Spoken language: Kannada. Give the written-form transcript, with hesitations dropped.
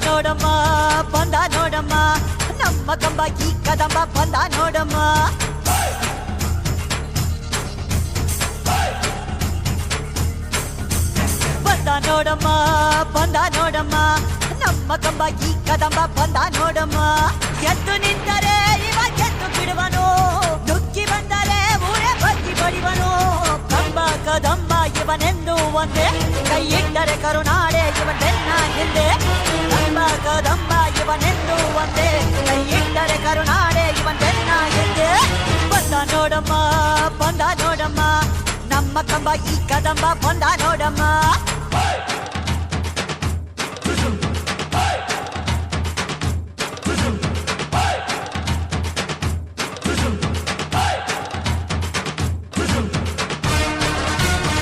ನೋಡಮ್ಮ ಬಂದ ನೋಡಮ್ಮ ನಮ್ಮ ಕಂಬ ಈ ಕದಂಬ ಬಂದ ನೋಡಮ್ಮ ಬಂದ ನೋಡಮ್ಮ ಬಂದ ನೋಡಮ್ಮ ನಮ್ಮ ಕಂಬ ಈ ಕದಂಬ ಬಂದ ನೋಡಮ್ಮ ಎದ್ದು ನಿಂತರೆ ಇವ ಗೆದ್ದು ಬಿಡುವನು ನುಗ್ಗಿ ಬಂದರೆ ಊರೇ ಬಗ್ಗಿ ಬಡಿವನು ಕಂಬ ಕದಂಬ ಇವನೆಂದು ಒಂದೇ ಕೈ ಇಟ್ಟರೆ ಕರುನಾಡೆ ಇವನೆನ್ನ ಹಿಂದೆ ಕಂಬ ಕದಂಬ ಇವನೆಂದು ಒಂದೇ ಕೈ ಇಟ್ಟರೆ ಕರುನಾಡೆ ಇವನೆನ್ನ ಹಿಂದೆ ಬಂದ ನೋಡಮ್ಮ ಬಂದ ನೋಡಮ್ಮ ನಮ್ಮ ಕಂಬ ಈ ಕದಂಬ ಬಂದ ನೋಡಮ್ಮ